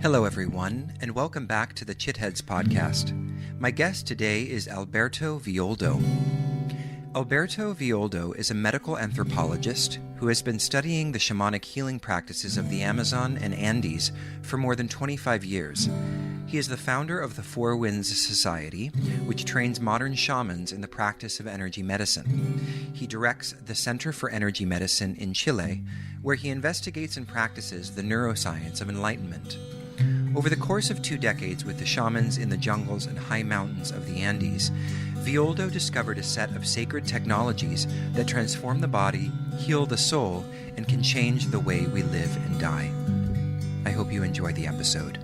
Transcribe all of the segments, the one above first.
Hello, everyone, and welcome back to the Chitheads podcast. My guest today is Alberto Villoldo. Alberto Villoldo is a medical anthropologist who has been studying the shamanic healing practices of the Amazon and Andes for more than 25 years. He is the founder of the Four Winds Society, which trains modern shamans in the practice of energy medicine. He directs the Center for Energy Medicine in Chile, where he investigates and practices the neuroscience of enlightenment. Over the course of 2 decades with the shamans in the jungles and high mountains of the Andes, Villoldo discovered a set of sacred technologies that transform the body, heal the soul, and can change the way we live and die. I hope you enjoy the episode.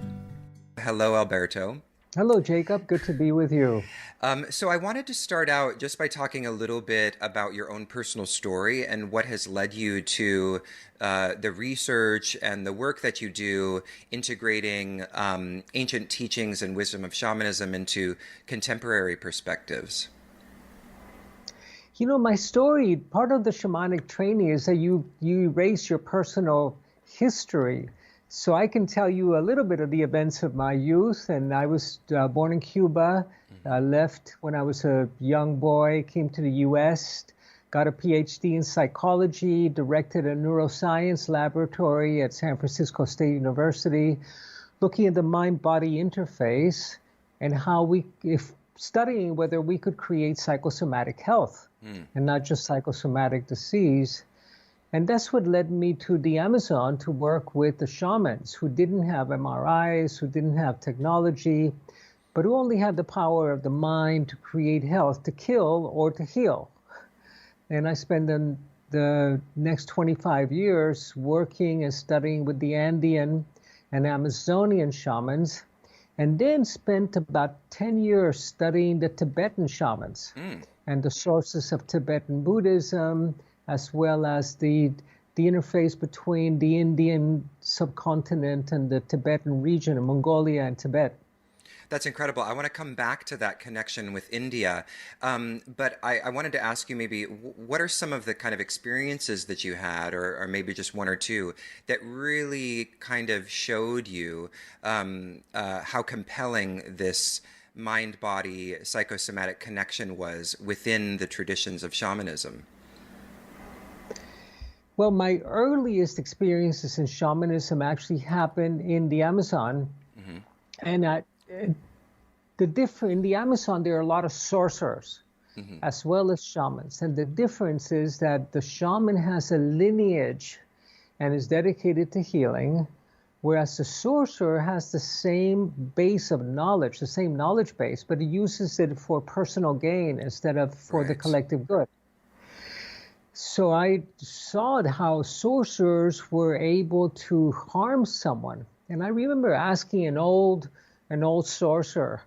Hello, Alberto. Hello, Jacob. Good to be with you. So I wanted to start out just by talking a little bit about your own personal story and what has led you to the research and the work that you do integrating ancient teachings and wisdom of shamanism into contemporary perspectives. You know, my story, part of the shamanic training is that you erase your personal history. So I can tell you a little bit of the events of my youth. And I was born in Cuba, left when I was a young boy, came to the U.S., got a PhD in psychology, directed a neuroscience laboratory at San Francisco State University, looking at the mind-body interface and how studying whether we could create psychosomatic health and not just psychosomatic disease. And that's what led me to the Amazon to work with the shamans who didn't have MRIs, who didn't have technology, but who only had the power of the mind to create health, to kill or to heal. And I spent the next 25 years working and studying with the Andean and Amazonian shamans, and then spent about 10 years studying the Tibetan shamans and the sources of Tibetan Buddhism, as well as the interface between the Indian subcontinent and the Tibetan region of Mongolia and Tibet. That's incredible. I want to come back to that connection with India. But I wanted to ask you maybe, what are some of the kind of experiences that you had, or maybe just one or two, that really kind of showed you how compelling this mind-body psychosomatic connection was within the traditions of shamanism? Well, my earliest experiences in shamanism actually happened in the Amazon. And in the Amazon, there are a lot of sorcerers as well as shamans. And the difference is that the shaman has a lineage and is dedicated to healing, whereas the sorcerer has the same base of knowledge, the same knowledge base, but he uses it for personal gain instead of for the collective good. So I saw how sorcerers were able to harm someone. And I remember asking an old sorcerer,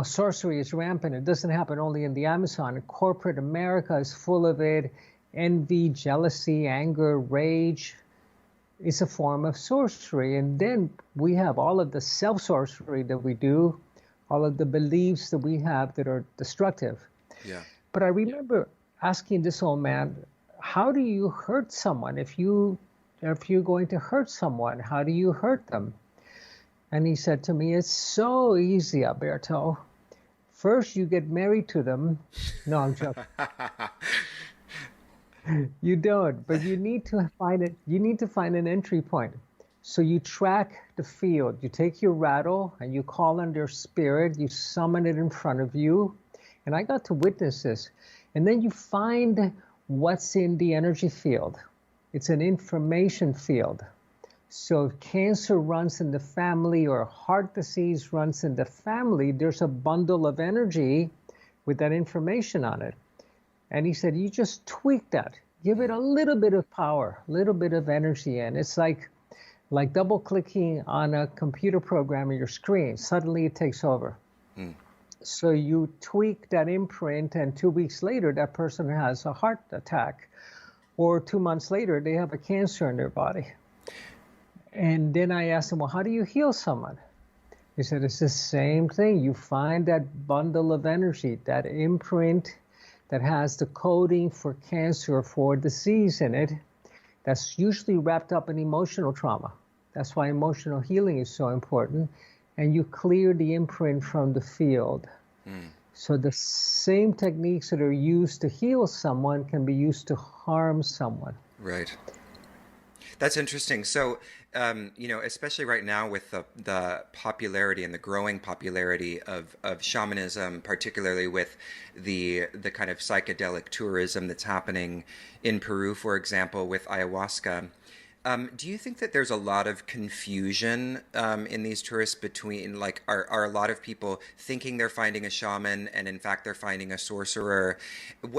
sorcery is rampant. It doesn't happen only in the Amazon. Corporate America is full of it. Envy, jealousy, anger, rage is a form of sorcery. And then we have all of the self-sorcery that we do, all of the beliefs that we have that are destructive. Yeah. But I remember asking this old man, how do you hurt someone? If you're going to hurt someone, how do you hurt them? And he said to me, it's so easy, Alberto. First, you get married to them. No, I'm joking. You don't, but you need to find it. You need to find an entry point. So you track the field. You take your rattle and you call on their spirit. You summon it in front of you. And I got to witness this. And then you find what's in the energy field. It's an information field. So if cancer runs in the family or heart disease runs in the family, there's a bundle of energy with that information on it. And he said, you just tweak that. Give it a little bit of power, a little bit of energy. And it's like double clicking on a computer program on your screen. Suddenly it takes over. So you tweak that imprint, and 2 weeks later, that person has a heart attack. Or 2 months later, they have a cancer in their body. And then I asked him, well, how do you heal someone? He said, it's the same thing. You find that bundle of energy, that imprint that has the coding for cancer, for disease in it, that's usually wrapped up in emotional trauma. That's why emotional healing is so important. And you clear the imprint from the field. So the same techniques that are used to heal someone can be used to harm someone. Right. That's interesting. So, especially right now with the popularity and the growing popularity of shamanism, particularly with the kind of psychedelic tourism that's happening in Peru, for example, with ayahuasca. Do you think that there's a lot of confusion in these tourists between, like, are a lot of people thinking they're finding a shaman and in fact they're finding a sorcerer?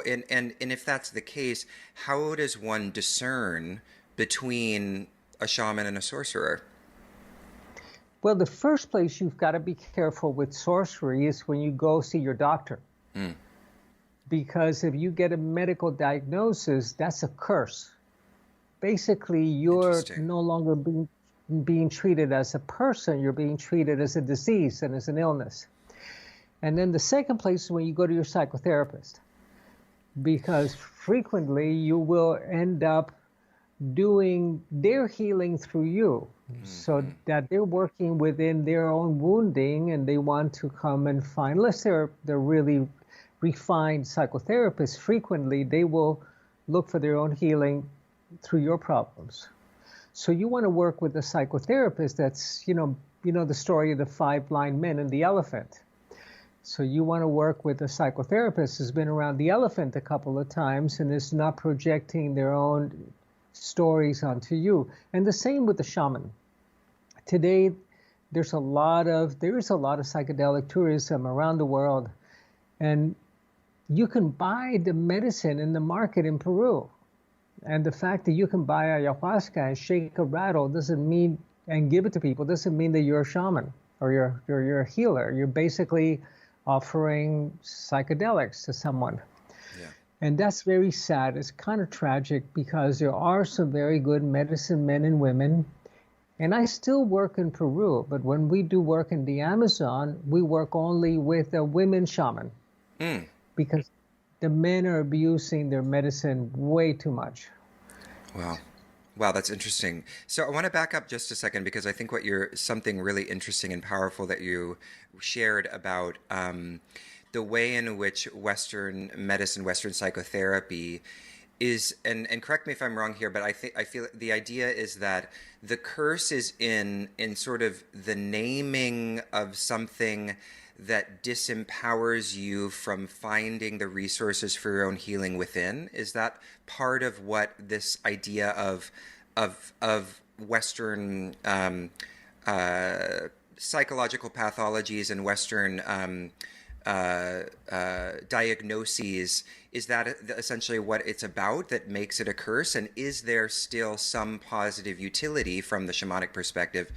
And if that's the case, how does one discern between a shaman and a sorcerer? Well, the first place you've got to be careful with sorcery is when you go see your doctor. Because if you get a medical diagnosis, that's a curse. Basically, you're no longer being treated as a person, you're being treated as a disease and as an illness. And then the second place is when you go to your psychotherapist, because frequently you will end up doing their healing through you, so that they're working within their own wounding, and they want to come and find, unless they're really refined psychotherapists, frequently they will look for their own healing through your problems. So you want to work with a psychotherapist that's, the story of the 5 blind men and the elephant. So you want to work with a psychotherapist who's been around the elephant a couple of times and is not projecting their own stories onto you. And the same with the shaman. Today, there is a lot of psychedelic tourism around the world, and you can buy the medicine in the market in Peru. And the fact that you can buy ayahuasca and shake a rattle and give it to people doesn't mean that you're a shaman or you're a healer. You're basically offering psychedelics to someone. Yeah. And that's very sad. It's kind of tragic, because there are some very good medicine men and women. And I still work in Peru, but when we do work in the Amazon, we work only with a women shaman. Because the men are abusing their medicine way too much. Wow, that's interesting. So I want to back up just a second, because I think something really interesting and powerful that you shared about the way in which Western medicine, Western psychotherapy is, and correct me if I'm wrong here, but I feel the idea is that the curse is in sort of the naming of something that disempowers you from finding the resources for your own healing within. Is that part of what this idea of Western psychological pathologies and Western diagnoses, is that essentially what it's about that makes it a curse? And is there still some positive utility from the shamanic perspective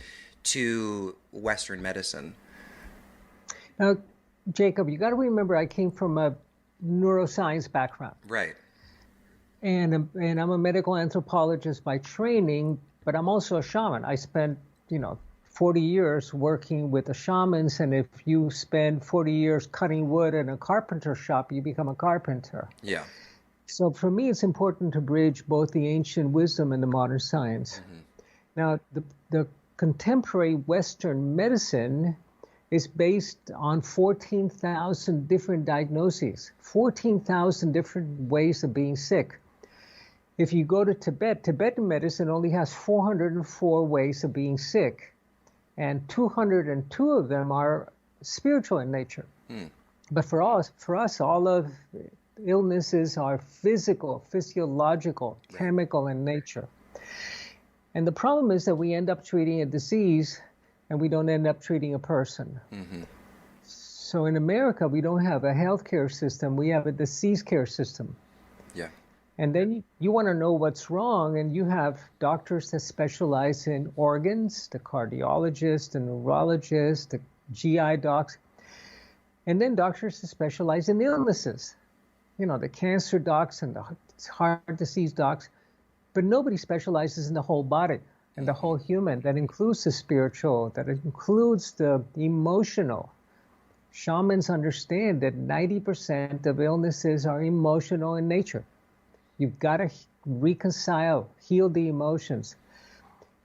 to Western medicine? Now, Jacob, you got to remember, I came from a neuroscience background. Right. And I'm a medical anthropologist by training, but I'm also a shaman. I spent, 40 years working with the shamans, and if you spend 40 years cutting wood in a carpenter shop, you become a carpenter. Yeah. So for me, it's important to bridge both the ancient wisdom and the modern science. Now, the contemporary Western medicine is based on 14,000 different diagnoses, 14,000 different ways of being sick. If you go to Tibet, Tibetan medicine only has 404 ways of being sick, and 202 of them are spiritual in nature. But for us, all of illnesses are physical, physiological, chemical in nature. And the problem is that we end up treating a disease and we don't end up treating a person. So in America, we don't have a healthcare system. We have a disease care system. Yeah. And then you want to know what's wrong, and you have doctors that specialize in organs, the cardiologist, the neurologist, the GI docs, and then doctors that specialize in illnesses, the cancer docs and the heart disease docs, but nobody specializes in the whole body and the whole human. That includes the spiritual, that includes the emotional. Shamans understand that 90% of illnesses are emotional in nature. You've got to reconcile, heal the emotions.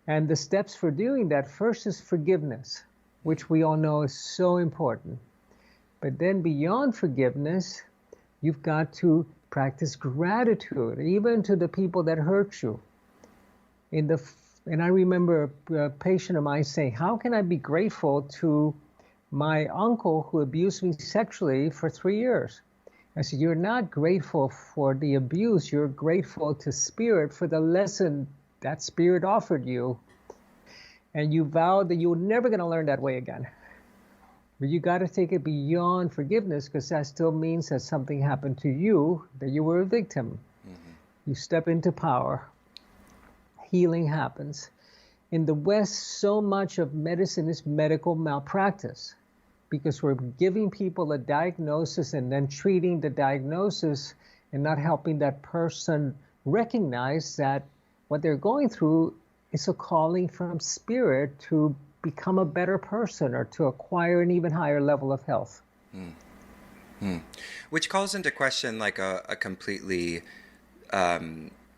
And the steps for doing that, first is forgiveness, which we all know is so important. But then beyond forgiveness, you've got to practice gratitude, even to the people that hurt you. And I remember a patient of mine saying, how can I be grateful to my uncle who abused me sexually for 3 years? I said, you're not grateful for the abuse, you're grateful to spirit for the lesson that spirit offered you. And you vowed that you were never going to learn that way again. But you got to take it beyond forgiveness, because that still means that something happened to you, that you were a victim. Mm-hmm. You step into power. Healing happens. In the West, so much of medicine is medical malpractice, because we're giving people a diagnosis and then treating the diagnosis and not helping that person recognize that what they're going through is a calling from spirit to become a better person or to acquire an even higher level of health. Which calls into question like a completely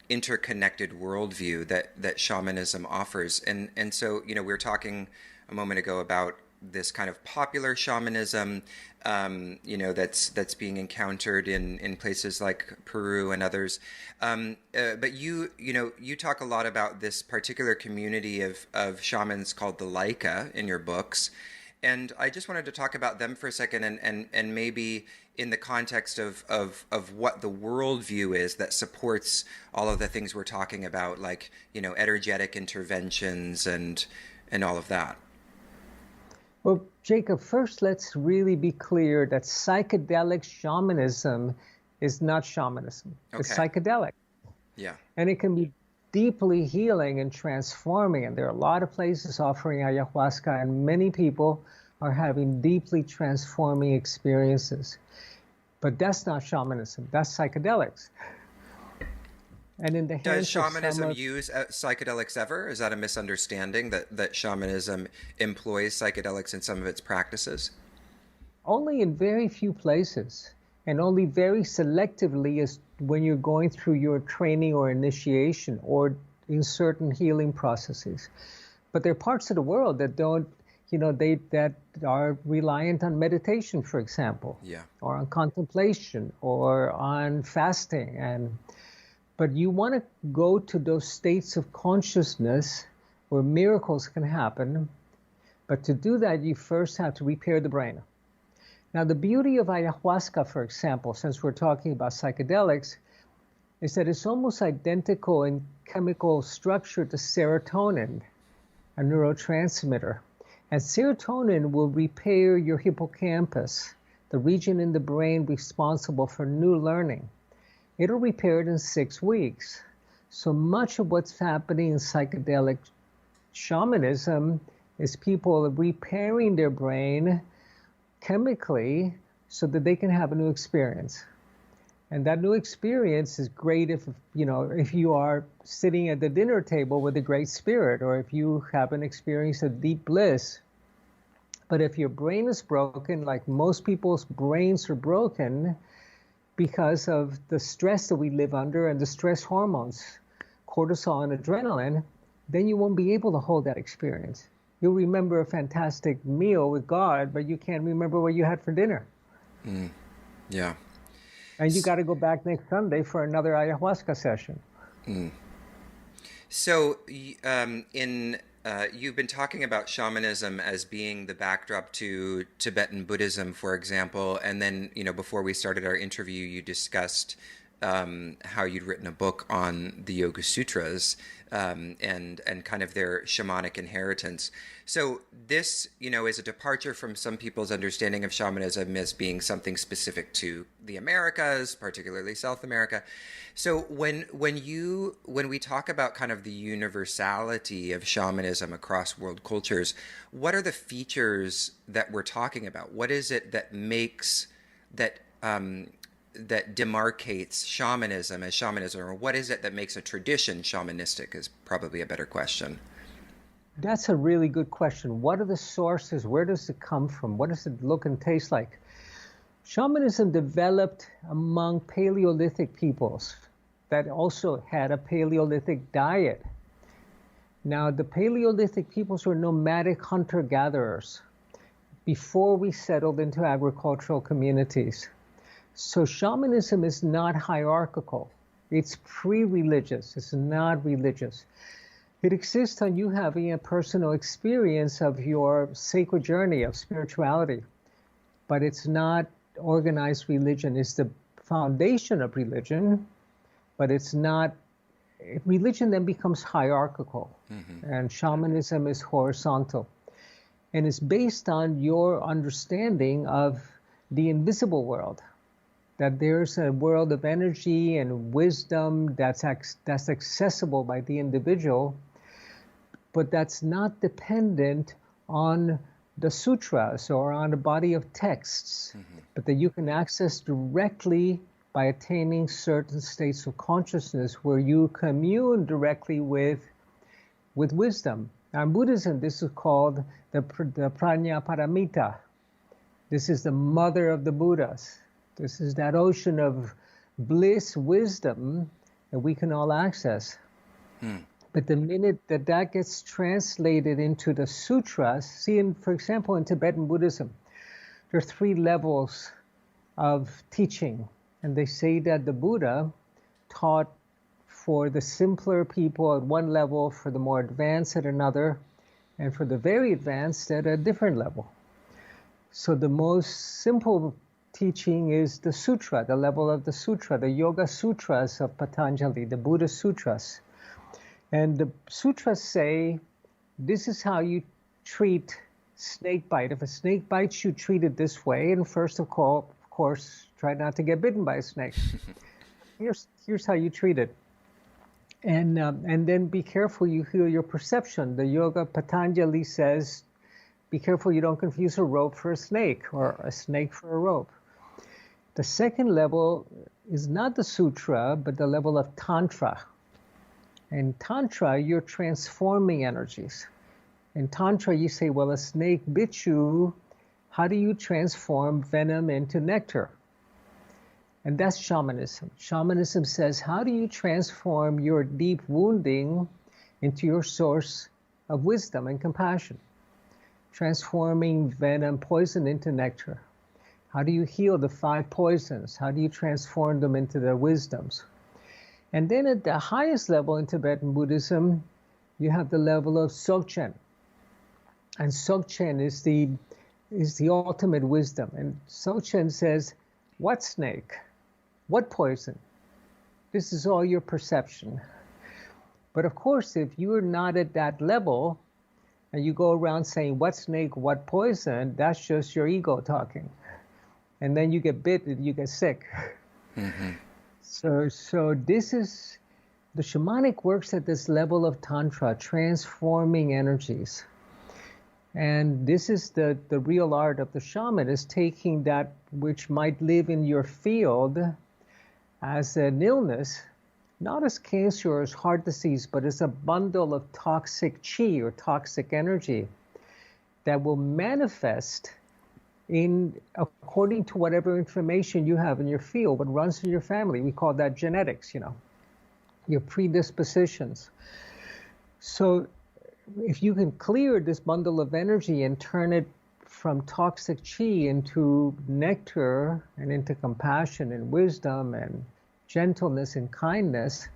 interconnected worldview that shamanism offers. And so, we were talking a moment ago about this kind of popular shamanism, that's being encountered in places like Peru and others. But you talk a lot about this particular community of shamans called the Laika in your books. And I just wanted to talk about them for a second and maybe in the context of what the worldview is that supports all of the things we're talking about, like, energetic interventions and all of that. Well, Jacob, first let's really be clear that psychedelic shamanism is not shamanism. Okay. It's psychedelic. Yeah. And it can be deeply healing and transforming. And there are a lot of places offering ayahuasca, and many people are having deeply transforming experiences. But that's not shamanism. That's psychedelics. And in the hands Does shamanism use psychedelics ever? Is that a misunderstanding that shamanism employs psychedelics in some of its practices? Only in very few places, and only very selectively is when you're going through your training or initiation or in certain healing processes. But there are parts of the world that don't, that are reliant on meditation, for example, or on contemplation or on fasting. But you want to go to those states of consciousness where miracles can happen. But to do that, you first have to repair the brain. Now, the beauty of ayahuasca, for example, since we're talking about psychedelics, is that it's almost identical in chemical structure to serotonin, a neurotransmitter. And serotonin will repair your hippocampus, the region in the brain responsible for new learning. It'll repair it in 6 weeks. So much of what's happening in psychedelic shamanism is people repairing their brain chemically so that they can have a new experience. And that new experience is great if you are sitting at the dinner table with a great spirit, or if you have an experience of deep bliss. But if your brain is broken, like most people's brains are broken, because of the stress that we live under and the stress hormones, cortisol and adrenaline, then you won't be able to hold that experience. You'll remember a fantastic meal with God, but you can't remember what you had for dinner. Yeah. And you got to go back next Sunday for another ayahuasca session. So you've been talking about shamanism as being the backdrop to Tibetan Buddhism, for example, and then before we started our interview, you discussed how you'd written a book on the Yoga Sutras and kind of their shamanic inheritance. So this, is a departure from some people's understanding of shamanism as being something specific to the Americas, particularly South America. So when we talk about kind of the universality of shamanism across world cultures, what are the features that we're talking about? What is it that makes that demarcates shamanism as shamanism, or what is it that makes a tradition shamanistic is probably a better question. That's a really good question. What are the sources? Where does it come from? What does it look and taste like? Shamanism developed among Paleolithic peoples that also had a Paleolithic diet. Now, the Paleolithic peoples were nomadic hunter-gatherers before we settled into agricultural communities. So shamanism is not hierarchical. It's pre-religious. It's not religious. It exists on you having a personal experience of your sacred journey of spirituality. But it's not organized religion. It's the foundation of religion, but it's not. Religion then becomes hierarchical, and shamanism is horizontal. And it's based on your understanding of the invisible world, that there's a world of energy and wisdom that's accessible by the individual, but that's not dependent on the sutras or on a body of texts, but that you can access directly by attaining certain states of consciousness where you commune directly with wisdom. Now in Buddhism, this is called the Prajna Paramita. This is the mother of the Buddhas. This is that ocean of bliss, wisdom that we can all access. But the minute that that gets translated into the sutras, see, for example, in Tibetan Buddhism, there are 3 levels of teaching. And they say that the Buddha taught for the simpler people at one level, for the more advanced at another, and for the very advanced at a different level. So the most simple teaching is the sutra, the level of the sutra, the Yoga Sutras of Patanjali, the Buddha Sutras. And the sutras say, this is how you treat snake bite. If a snake bites you, treat it this way. And first of course, try not to get bitten by a snake. Here's how you treat it. And then be careful you heal your perception. The Yoga Patanjali says, be careful you don't confuse a rope for a snake or a snake for a rope. The second level is not the sutra, but the level of Tantra. In Tantra, you're transforming energies. In Tantra, you say, well, a snake bit you. How do you transform venom into nectar? And that's shamanism. Shamanism says, how do you transform your deep wounding into your source of wisdom and compassion? Transforming venom, poison into nectar. How do you heal the 5 poisons? How do you transform them into their wisdoms? And then at the highest level in Tibetan Buddhism, you have the level of Dzogchen. And Dzogchen is the ultimate wisdom. And Dzogchen says, what snake? What poison? This is all your perception. But of course, if you're not at that level, and you go around saying, what snake, what poison, that's just your ego talking. And then you get bit and you get sick. So this is, the shamanic works at this level of Tantra, transforming energies. And this is the real art of the shaman, is taking that which might live in your field as an illness, not as cancer or as heart disease, but as a bundle of toxic chi or toxic energy that will manifest according to whatever information you have in your field, what runs in your family. We call that genetics, your predispositions. So if you can clear this bundle of energy and turn it from toxic chi into nectar and into compassion and wisdom and gentleness and kindness,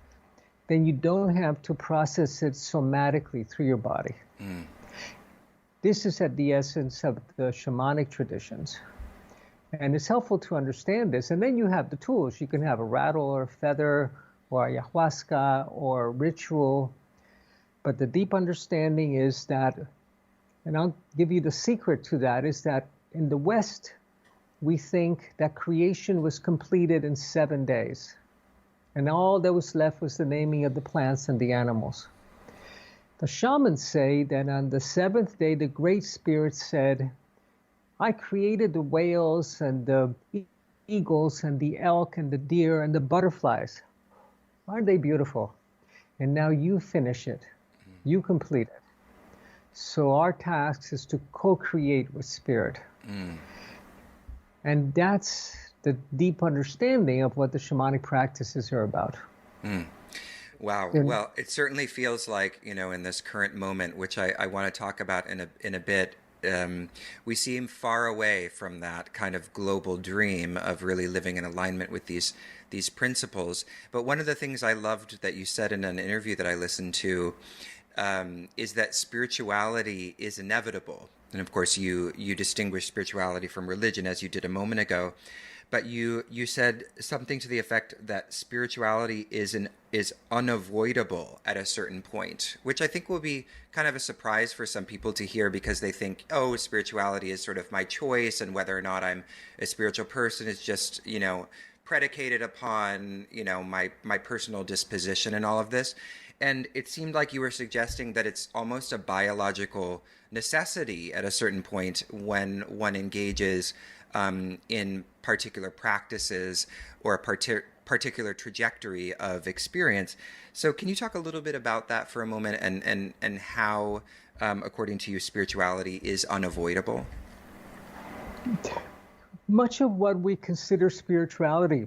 then you don't have to process it somatically through your body. This is at the essence of the shamanic traditions. And it's helpful to understand this. And then you have the tools. You can have a rattle or a feather or ayahuasca or ritual. But the deep understanding is that, and I'll give you the secret to that, is that in the West, we think that creation was completed in 7 days. And all that was left was the naming of the plants and the animals. The shamans say that on the 7th day, the Great Spirit said, I created the whales and the eagles and the elk and the deer and the butterflies. Aren't they beautiful? And now you finish it. You complete it. So our task is to co-create with Spirit. And that's the deep understanding of what the shamanic practices are about. Wow. And Well, it certainly feels like, in this current moment, which I want to talk about in a bit, we seem far away from that kind of global dream of really living in alignment with these principles. But one of the things I loved that you said in an interview that I listened to, is that spirituality is inevitable. And of course, you distinguish spirituality from religion, as you did a moment ago. But you said something to the effect that spirituality is unavoidable at a certain point, which I think will be kind of a surprise for some people to hear, because they think, oh, spirituality is sort of my choice, and whether or not I'm a spiritual person is just, predicated upon, my personal disposition and all of this. And it seemed like you were suggesting that it's almost a biological necessity at a certain point when one engages in particular practices or a particular trajectory of experience. So can you talk a little bit about that for a moment, and how, according to you, spirituality is unavoidable? much of what we consider spirituality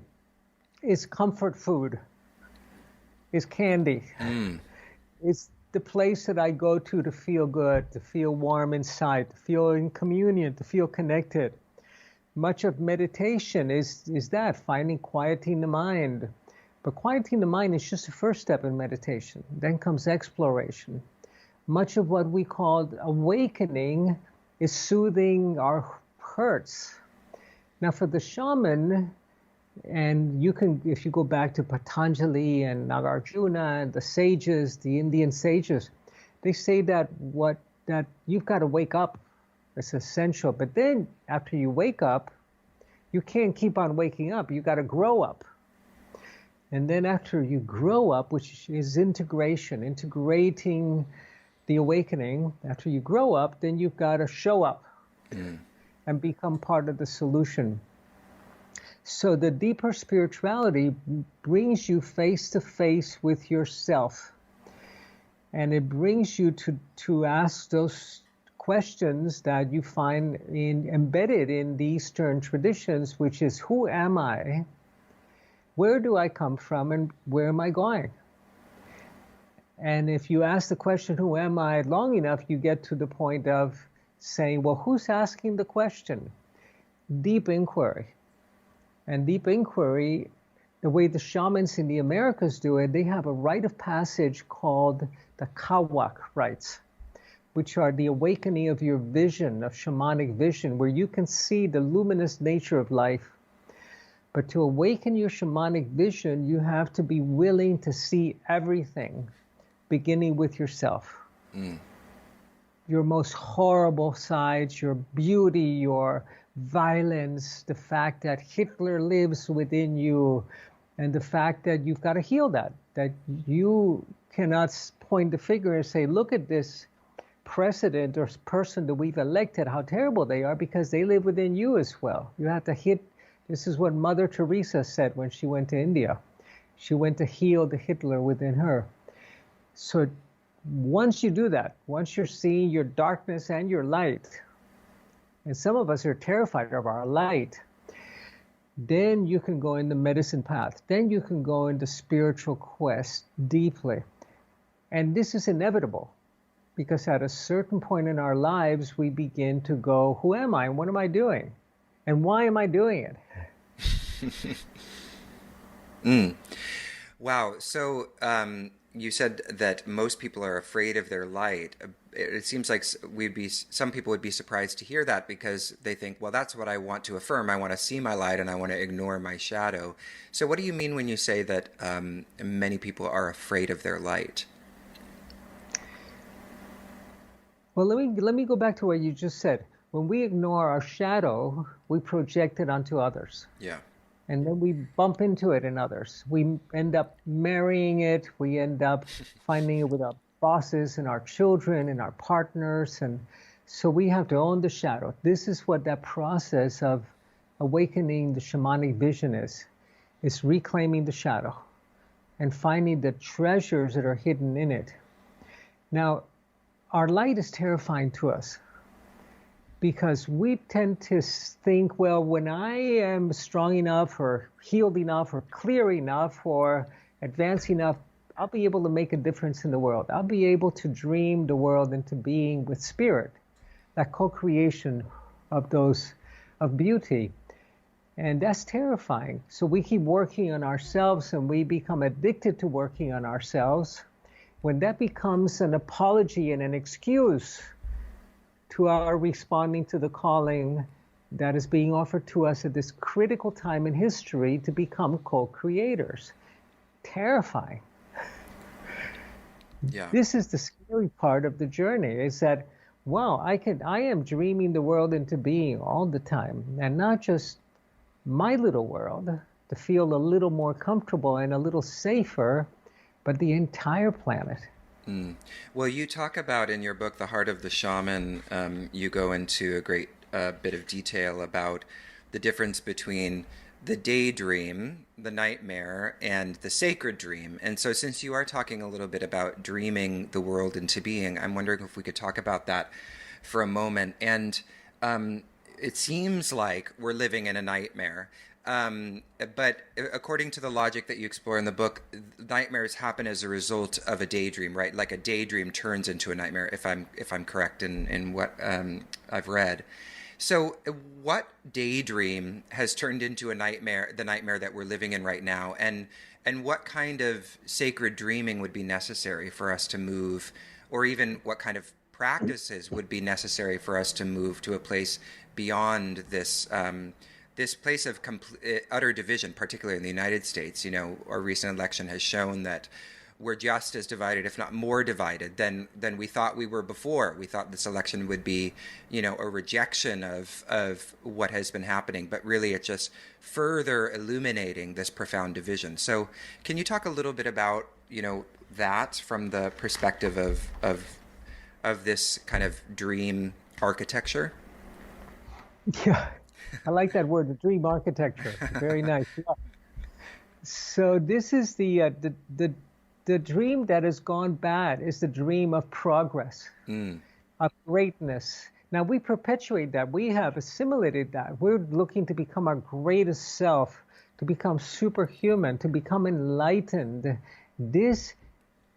is comfort food, is candy. It's the place that I go to feel good, to feel warm inside, to feel in communion, to feel connected. Much of meditation is that, finding quieting the mind. But quieting the mind is just the first step in meditation. Then comes exploration. Much of what we call awakening is soothing our hurts. Now for the shaman, and you can, if you go back to Patanjali and Nagarjuna, the sages, the Indian sages, they say that you've got to wake up. It's essential. But then after you wake up, you can't keep on waking up. You got to grow up. And then after you grow up, which is integration, integrating the awakening, after you grow up, then you've got to show up and become part of the solution. So the deeper spirituality brings you face to face with yourself. And it brings you to ask those questions that you find embedded in the Eastern traditions, which is, who am I? Where do I come from, and where am I going? And if you ask the question, who am I, long enough, you get to the point of saying, well, who's asking the question? Deep inquiry. And deep inquiry, the way the shamans in the Americas do it, they have a rite of passage called the Kawak rites, which are the awakening of your vision, of shamanic vision, where you can see the luminous nature of life. But to awaken your shamanic vision, you have to be willing to see everything, beginning with yourself. Your most horrible sides, your beauty, your violence, the fact that Hitler lives within you, and the fact that you've got to heal that you cannot point the finger and say, look at this president or person that we've elected, how terrible they are, because they live within you as well. You have to this is what Mother Teresa said when she went to India. She went to heal the Hitler within her. So once you do that, once you're seeing your darkness and your light, and some of us are terrified of our light, then you can go in the medicine path. Then you can go into spiritual quest deeply. And this is inevitable, because at a certain point in our lives, we begin to go, who am I and what am I doing? And why am I doing it? Wow. So you said that most people are afraid of their light. It seems like some people would be surprised to hear that, because they think, well, that's what I want to affirm. I want to see my light and I want to ignore my shadow. So what do you mean when you say that many people are afraid of their light? Well, let me go back to what you just said. When we ignore our shadow, we project it onto others. Yeah. And then we bump into it in others. We end up marrying it. We end up finding it with our bosses and our children and our partners. And so we have to own the shadow. This is what that process of awakening the shamanic vision is. It's reclaiming the shadow and finding the treasures that are hidden in it. Now, our light is terrifying to us, because we tend to think, well, when I am strong enough or healed enough or clear enough or advanced enough, I'll be able to make a difference in the world. I'll be able to dream the world into being with spirit, that co-creation of beauty. And that's terrifying. So we keep working on ourselves and we become addicted to working on ourselves. When that becomes an apology and an excuse to our responding to the calling that is being offered to us at this critical time in history to become co-creators. Terrifying. Yeah. This is the scary part of the journey, is that, wow, I am dreaming the world into being all the time, and not just my little world, to feel a little more comfortable and a little safer, but the entire planet. Well, you talk about in your book, The Heart of the Shaman, you go into a great bit of detail about the difference between the daydream, the nightmare, and the sacred dream. And so since you are talking a little bit about dreaming the world into being, I'm wondering if we could talk about that for a moment. And it seems like we're living in a nightmare. But according to the logic that you explore in the book, nightmares happen as a result of a daydream, right? Like a daydream turns into a nightmare, if I'm correct in what I've read. So what daydream has turned into a nightmare, the nightmare that we're living in right now? And what kind of sacred dreaming would be necessary for us to move, or even what kind of practices would be necessary for us to move to a place beyond this this place of utter division, particularly in the United States? You know, our recent election has shown that we're just as divided, if not more divided, than we thought we were before. We thought this election would be, you know, a rejection of what has been happening, but really it's just further illuminating this profound division. So can you talk a little bit about, you know, that from the perspective of this kind of dream architecture? Yeah, I like that word, the dream architecture. Very nice. Yeah. So this is the dream that has gone bad, is the dream of progress, of greatness. Now we perpetuate that. We have assimilated that. We're looking to become our greatest self, to become superhuman, to become enlightened. This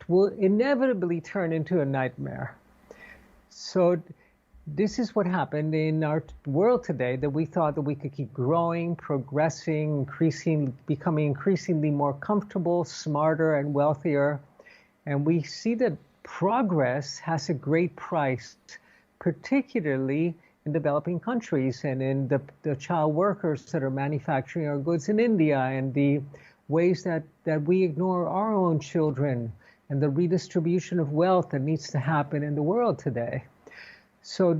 will inevitably turn into a nightmare. So this is what happened in our world today, that we thought that we could keep growing, progressing, becoming increasingly more comfortable, smarter, and wealthier. And we see that progress has a great price, particularly in developing countries and in the child workers that are manufacturing our goods in India, and the ways that we ignore our own children, and the redistribution of wealth that needs to happen in the world today. So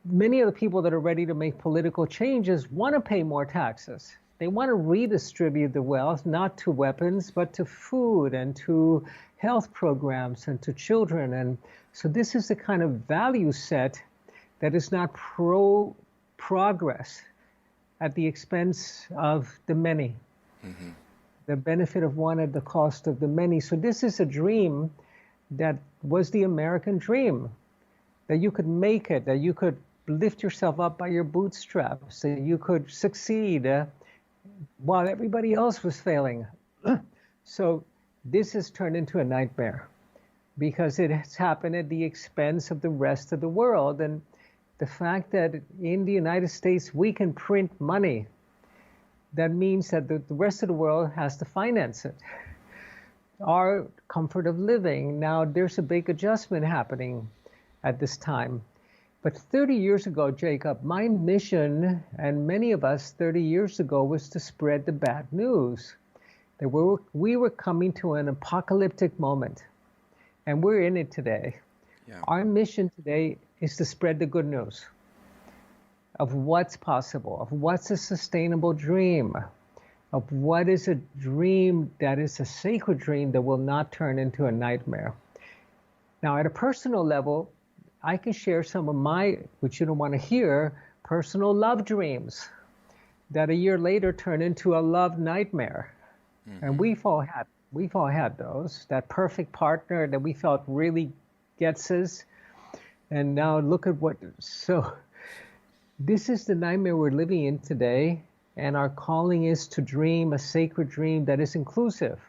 many of the people that are ready to make political changes want to pay more taxes. They want to redistribute the wealth, not to weapons, but to food and to health programs and to children. And so this is the kind of value set that is not pro-progress at the expense of the many. Mm-hmm. The benefit of one at the cost of the many. So this is a dream that was the American dream, that you could make it, that you could lift yourself up by your bootstraps, that you could succeed while everybody else was failing. So this has turned into a nightmare because it has happened at the expense of the rest of the world. And the fact that in the United States we can print money, that means that the rest of the world has to finance it. Our comfort of living. Now, there's a big adjustment happening at this time. But 30 years ago, Jacob, my mission, and many of us 30 years ago, was to spread the bad news. That we were coming to an apocalyptic moment, and we're in it today. Yeah. Our mission today is to spread the good news of what's possible, of what's a sustainable dream, of what is a dream that is a sacred dream that will not turn into a nightmare. Now, at a personal level, I can share some of my, which you don't want to hear, personal love dreams that a year later turn into a love nightmare. Mm-hmm. And we've all had those, that perfect partner that we felt really gets us. And now look at so this is the nightmare we're living in today. And our calling is to dream a sacred dream that is inclusive,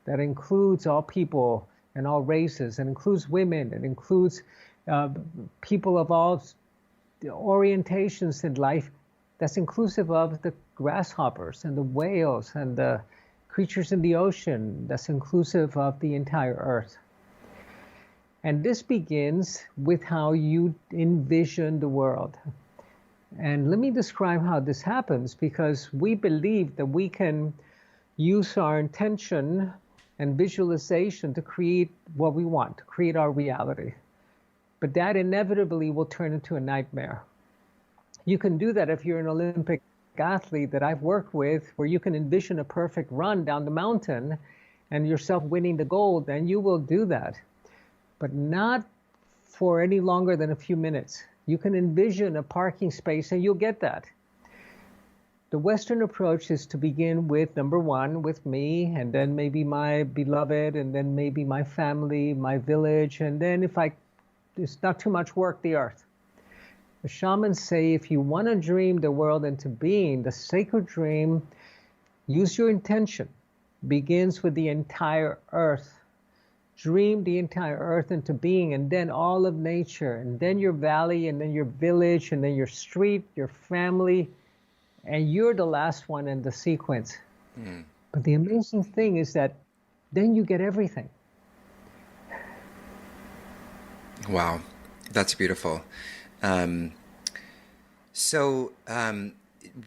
that includes all people and all races, and includes women, it includes people of all orientations in life, that's inclusive of the grasshoppers and the whales and the creatures in the ocean, that's inclusive of the entire earth. And this begins with how you envision the world. And let me describe how this happens, because we believe that we can use our intention and visualization to create what we want, to create our reality. But that inevitably will turn into a nightmare. You can do that if you're an Olympic athlete that I've worked with, where you can envision a perfect run down the mountain and yourself winning the gold, and you will do that. But not for any longer than a few minutes. You can envision a parking space and you'll get that. The Western approach is to begin with, number one, with me, and then maybe my beloved, and then maybe my family, my village, and then if it's not too much work, the earth. The shamans say if you want to dream the world into being, the sacred dream, use your intention, begins with the entire earth. Dream the entire earth into being, and then all of nature, and then your valley, and then your village, and then your street, your family, and you're the last one in the sequence. But the amazing thing is that then you get everything. Wow, that's beautiful. So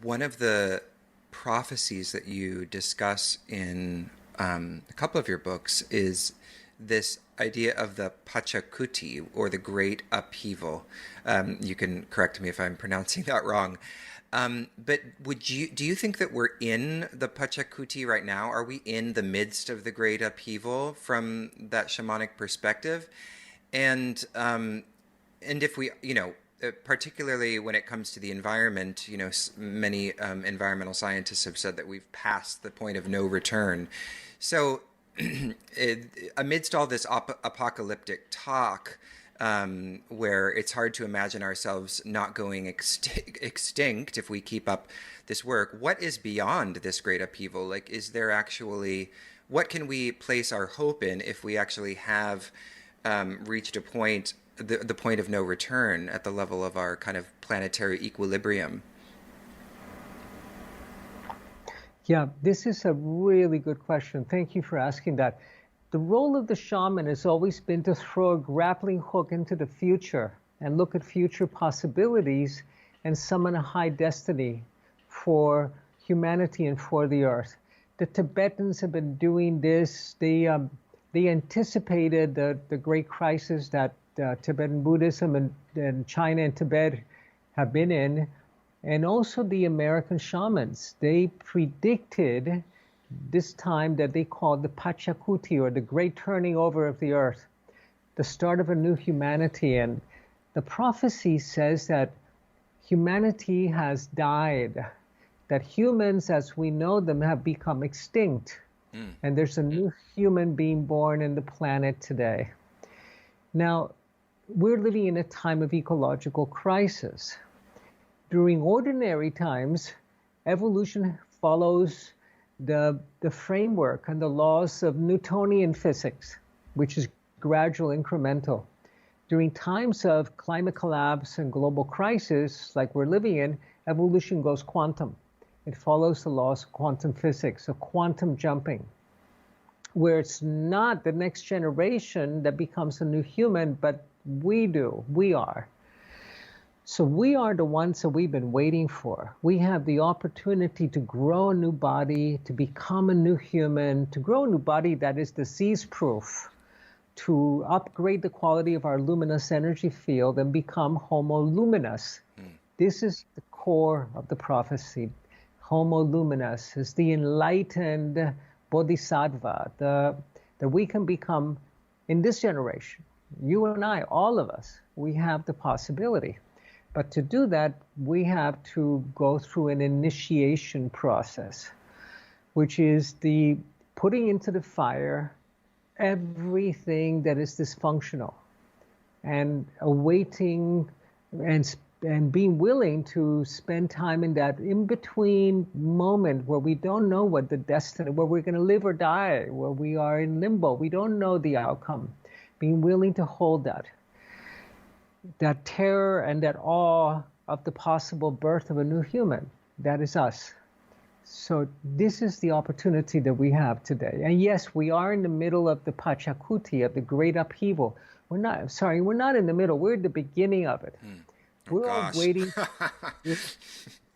one of the prophecies that you discuss in a couple of your books is this idea of the Pachacuti, or the Great Upheaval. You can correct me if I'm pronouncing that wrong. But do you think that we're in the Pachacuti right now? Are we in the midst of the Great Upheaval from that shamanic perspective? And if we, particularly when it comes to the environment, many environmental scientists have said that we've passed the point of no return. So amidst all this apocalyptic talk, where it's hard to imagine ourselves not going extinct if we keep up this work, what is beyond this great upheaval? Like, is there actually, what can we place our hope in if we actually have reached a point, the point of no return at the level of our kind of planetary equilibrium? Yeah, this is a really good question. Thank you for asking that. The role of the shaman has always been to throw a grappling hook into the future and look at future possibilities and summon a high destiny for humanity and for the earth. The Tibetans have been doing this. They anticipated the great crisis that Tibetan Buddhism and China and Tibet have been in. And also the American shamans, they predicted this time that they called the Pachacuti, or the great turning over of the earth, the start of a new humanity. And the prophecy says that humanity has died, that humans as we know them have become extinct, and there's a new human being born in the planet today. Now, we're living in a time of ecological crisis. During ordinary times, evolution follows the framework and the laws of Newtonian physics, which is gradual, incremental. During times of climate collapse and global crisis, like we're living in, evolution goes quantum. It follows the laws of quantum physics, so quantum jumping, where it's not the next generation that becomes a new human, but we are. So we are the ones that we've been waiting for. We have the opportunity to grow a new body, to become a new human, to grow a new body that is disease-proof, to upgrade the quality of our luminous energy field and become Homo luminous. This is the core of the prophecy. Homo luminous is the enlightened bodhisattva, that we can become in this generation. You and I, all of us, we have the possibility. But to do that, we have to go through an initiation process, which is the putting into the fire everything that is dysfunctional and awaiting and and being willing to spend time in that in-between moment where we don't know what the destiny, where we're going to live or die, where we are in limbo, we don't know the outcome. Being willing to hold that terror and that awe of the possible birth of a new human. That is us. So this is the opportunity that we have today. And yes, we are in the middle of the Pachacuti, of the great upheaval. We're not in the middle. We're at the beginning of it. Oh, we're all waiting.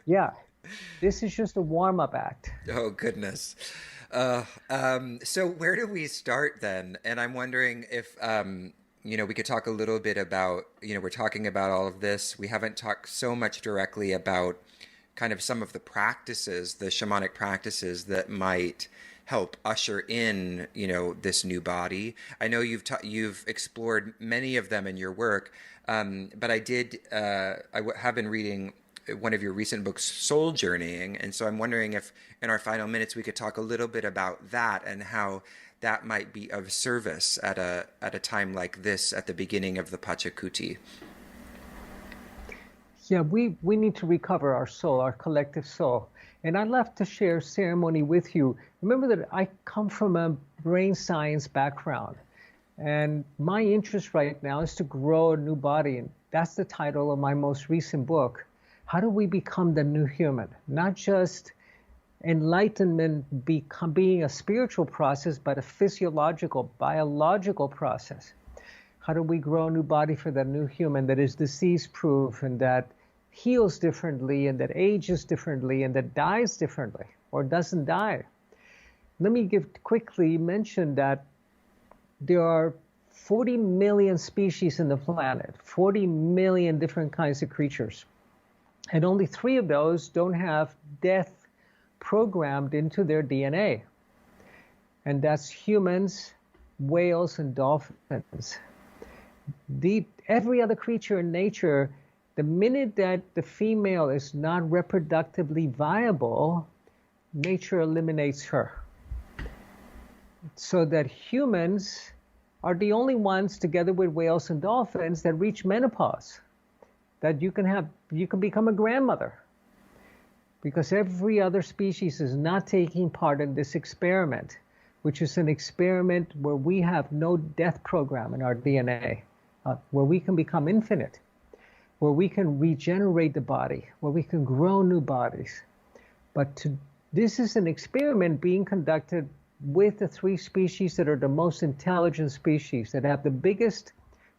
Yeah, this is just a warm-up act. Oh, goodness. So where do we start then? And I'm wondering if, we could talk a little bit about, we're talking about all of this. We haven't talked so much directly about kind of some of the practices, the shamanic practices that might help usher in, this new body. I know you've explored many of them in your work, but I have been reading one of your recent books, Soul Journeying, and so I'm wondering if in our final minutes we could talk a little bit about that and how that might be of service at a time like this, at the beginning of the Pachacuti. Yeah, we need to recover our soul, our collective soul. And I'd love to share ceremony with you. Remember that I come from a brain science background. And my interest right now is to grow a new body. And that's the title of my most recent book. How do we become the new human? Not just enlightenment being a spiritual process, but a physiological, biological process. How do we grow a new body for that new human that is disease-proof and that heals differently and that ages differently and that dies differently or doesn't die? Let me quickly mention that there are 40 million species in the planet, 40 million different kinds of creatures. And only 3 of those don't have death programmed into their DNA. And that's humans, whales, and dolphins. Every other creature in nature, the minute that the female is not reproductively viable, nature eliminates her. So that humans are the only ones, together with whales and dolphins, that reach menopause. That you can become a grandmother. Because every other species is not taking part in this experiment, which is an experiment where we have no death program in our DNA. Where we can become infinite, where we can regenerate the body, where we can grow new bodies. But this is an experiment being conducted with the 3 species that are the most intelligent species, that have the biggest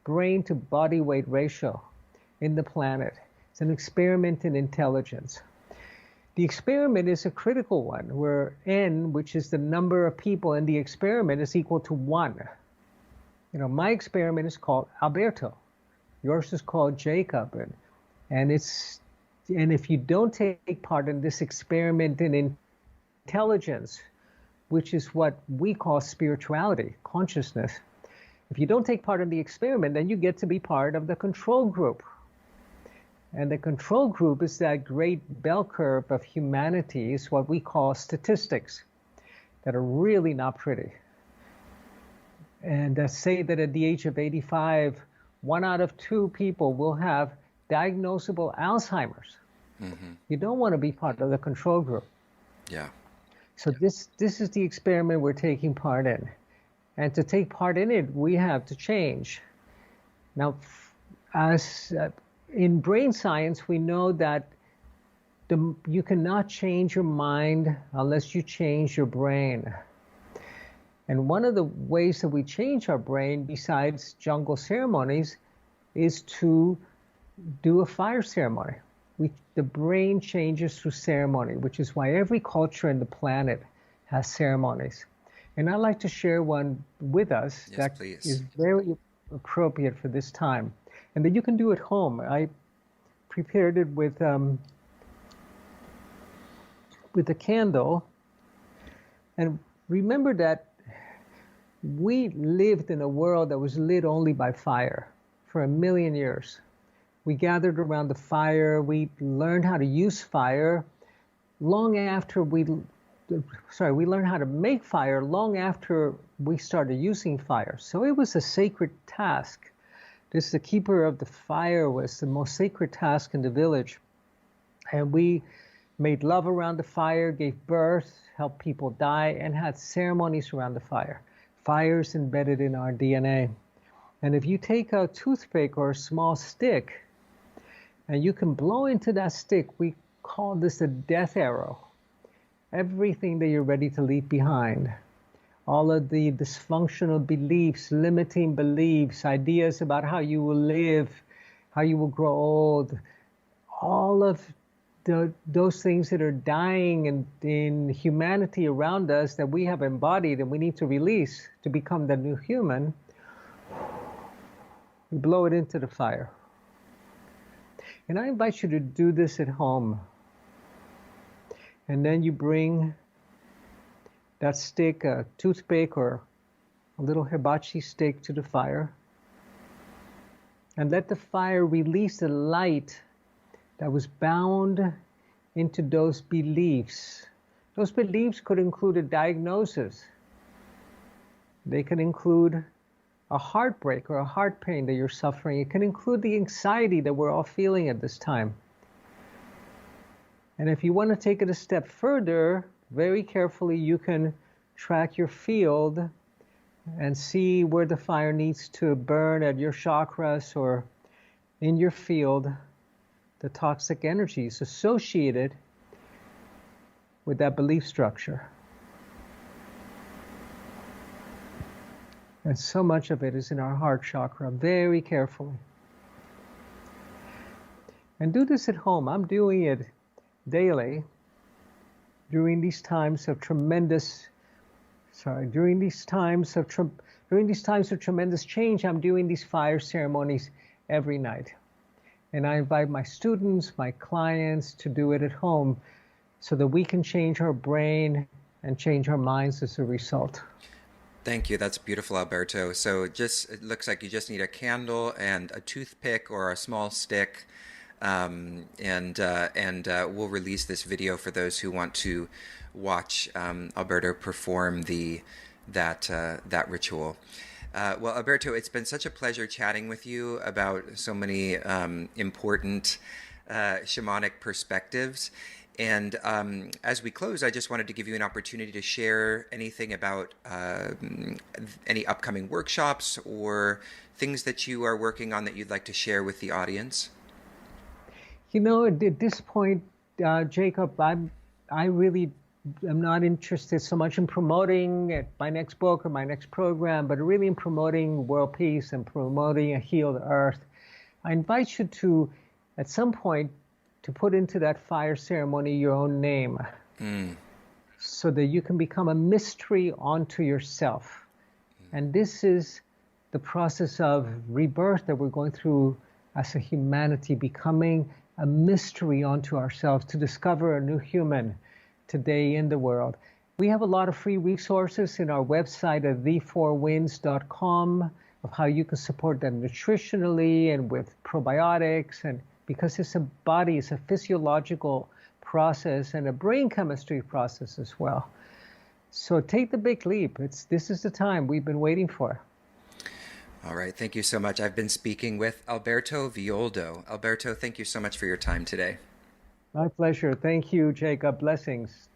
brain to body weight ratio in the planet. It's an experiment in intelligence. The experiment is a critical one, where N, which is the number of people in the experiment, is equal to 1. My experiment is called Alberto. Yours is called Jacob. And if you don't take part in this experiment in intelligence, which is what we call spirituality, consciousness, if you don't take part in the experiment, then you get to be part of the control group. And the control group is that great bell curve of humanity, is what we call statistics, that are really not pretty. And say that at the age of 85, 1 out of 2 people will have diagnosable Alzheimer's. Mm-hmm. You don't want to be part of the control group. Yeah. So this is the experiment we're taking part in. And to take part in it, we have to change. Now, as in brain science, we know that you cannot change your mind unless you change your brain. And one of the ways that we change our brain, besides jungle ceremonies, is to do a fire ceremony. The brain changes through ceremony, which is why every culture in the planet has ceremonies. And I'd like to share one with us is very appropriate for this time, and that you can do at home. I prepared it with a candle. And remember that we lived in a world that was lit only by fire for 1 million years. We gathered around the fire. We learned how to use fire long after we learned how to make fire long after we started using fire. So it was a sacred task This, the keeper of the fire, was the most sacred task in the village. And we made love around the fire, gave birth, helped people die, and had ceremonies around the fire. Fire's embedded in our DNA. And if you take a toothpick or a small stick, and you can blow into that stick, we call this a death arrow. Everything that you're ready to leave behind. All of the dysfunctional beliefs, limiting beliefs, ideas about how you will live, how you will grow old, all of those things that are dying in humanity around us that we have embodied and we need to release to become the new human, we blow it into the fire. And I invite you to do this at home. And then you bring that stick, a toothpick or a little hibachi stick, to the fire. And let the fire release the light that was bound into those beliefs. Those beliefs could include a diagnosis. They could include a heartbreak or a heart pain that you're suffering. It can include the anxiety that we're all feeling at this time. And if you want to take it a step further, very carefully, you can track your field and see where the fire needs to burn at your chakras or in your field, the toxic energies associated with that belief structure. And so much of it is in our heart chakra, very carefully. And do this at home. I'm doing it daily during these times of tremendous change. I'm doing these fire ceremonies every night. And I invite my students, my clients to do it at home so that we can change our brain and change our minds as a result. Thank you. That's beautiful, Alberto. So it looks like you just need a candle and a toothpick or a small stick. And we'll release this video for those who want to watch Alberto perform that ritual. Well, Alberto, it's been such a pleasure chatting with you about so many important shamanic perspectives. And as we close, I just wanted to give you an opportunity to share anything about any upcoming workshops or things that you are working on that you'd like to share with the audience. You know, at this point, Jacob, I really am not interested so much in promoting my next book or my next program, but really in promoting world peace and promoting a healed earth. I invite you to, at some point, to put into that fire ceremony your own name, so that you can become a mystery unto yourself. And this is the process of rebirth that we're going through as a humanity, becoming a mystery unto ourselves to discover a new human today in the world. We have a lot of free resources in our website at the4winds.com of how you can support them nutritionally and with probiotics, and because it's a body, it's a physiological process and a brain chemistry process as well. So take the big leap. This is the time we've been waiting for. All right. Thank you so much. I've been speaking with Alberto Villoldo. Alberto, thank you so much for your time today. My pleasure. Thank you, Jacob. Blessings.